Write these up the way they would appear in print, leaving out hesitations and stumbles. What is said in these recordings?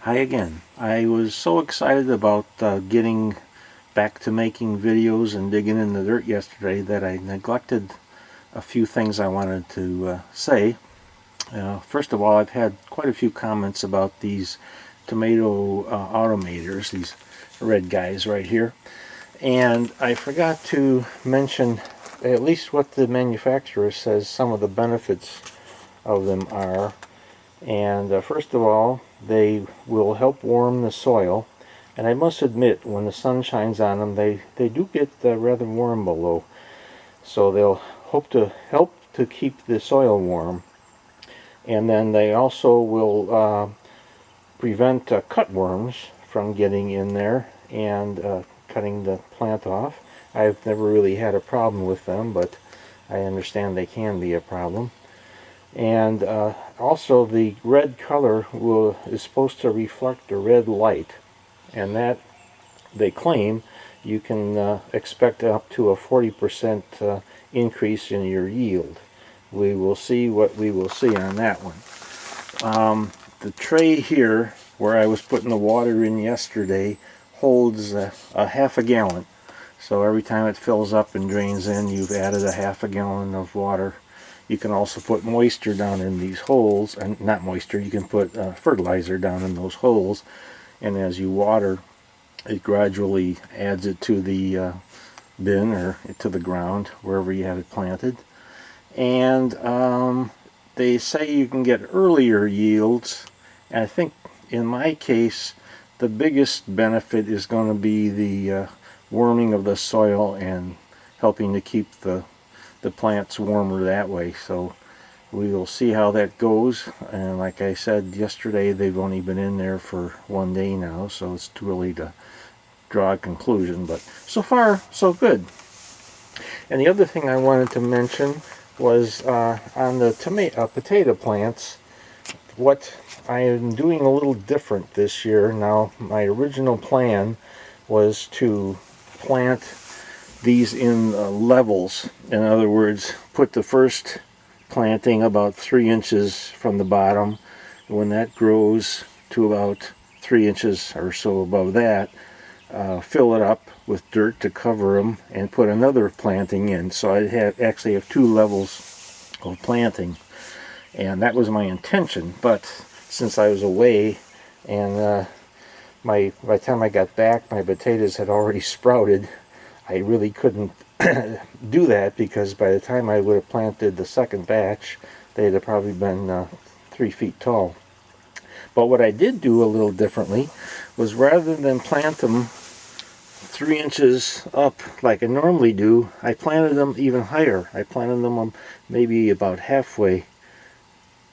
Hi again. I was so excited about getting back to making videos and digging in the dirt yesterday that I neglected a few things I wanted to say. First of all, I've had quite a few comments about these tomato automators, these red guys right here. And I forgot to mention at least what the manufacturer says some of the benefits of them are. And first of all, they will help warm the soil. And I must admit, when the sun shines on them, they do get rather warm below. So they'll help to keep the soil warm. And then they also will prevent cutworms from getting in there and cutting the plant off. I've never really had a problem with them, but I understand they can be a problem. And also the red color is supposed to reflect the red light, and that, they claim, you can expect up to a 40% increase in your yield. We will see what we will see on that one. The tray here where I was putting the water in yesterday holds a half a gallon. So every time it fills up and drains in, you've added a half a gallon of water. You can also put moisture down in these holes, and not moisture, you can put fertilizer down in those holes, and as you water, it gradually adds it to the bin or to the ground, wherever you have it planted. And they say you can get earlier yields, and I think in my case, the biggest benefit is going to be the warming of the soil and helping to keep the plants warmer that way. So we will see how that goes. And like I said yesterday, they've only been in there for 1 day now, so it's too early to draw a conclusion, but so far so good. And the other thing I wanted to mention was on the potato plants, what I am doing a little different this year. Now, my original plan was to plant these in levels. In other words, put the first planting about 3 inches from the bottom. When that grows to about 3 inches or so above that, fill it up with dirt to cover them and put another planting in. So I actually have 2 levels of planting, and that was my intention. But since I was away and by the time I got back, my potatoes had already sprouted, I really couldn't do that, because by the time I would have planted the second batch, they'd have probably been 3 feet tall. But what I did do a little differently was, rather than plant them 3 inches up like I normally do, I planted them even higher. I planted them maybe about halfway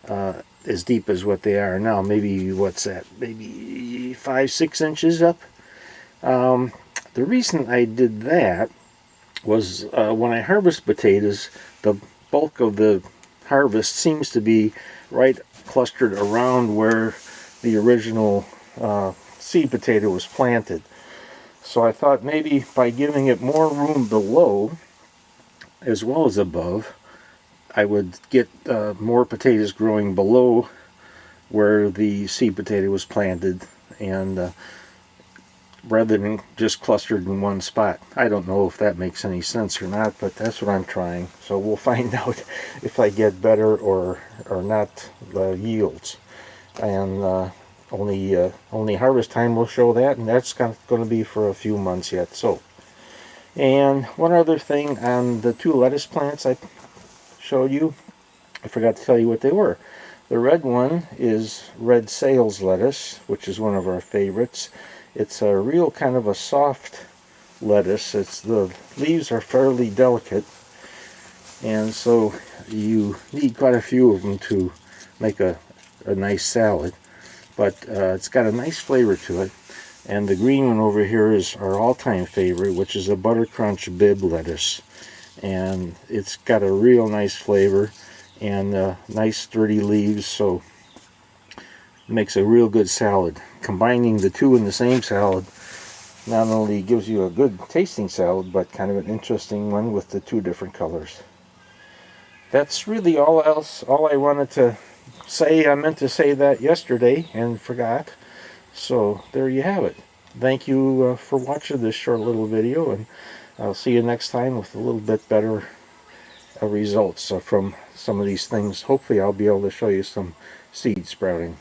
as deep as what they are now. Maybe, what's that, maybe 5-6 inches up. The reason I did that was when I harvest potatoes, the bulk of the harvest seems to be right clustered around where the original seed potato was planted. So I thought maybe by giving it more room below as well as above, I would get more potatoes growing below where the seed potato was planted, and rather than just clustered in one spot. I don't know if that makes any sense or not, but that's what I'm trying. So we'll find out if I get better or not yields. And only harvest time will show that, and that's going to be for a few months yet. So, and one other thing on the 2 lettuce plants I showed you, I forgot to tell you what they were. The red one is red sales lettuce, which is one of our favorites. It's a real kind of a soft lettuce. The leaves are fairly delicate, and so you need quite a few of them to make a nice salad. But it's got a nice flavor to it. And the green one over here is our all-time favorite, which is a Butter Crunch Bib lettuce. And it's got a real nice flavor and nice sturdy leaves, so it makes a real good salad. Combining the 2 in the same salad not only gives you a good tasting salad, but kind of an interesting one with the 2 different colors. That's really all I wanted to say. I meant to say that yesterday and forgot. So there you have it. Thank you for watching this short little video, and I'll see you next time with a little bit better results from some of these things. Hopefully I'll be able to show you some seed sprouting.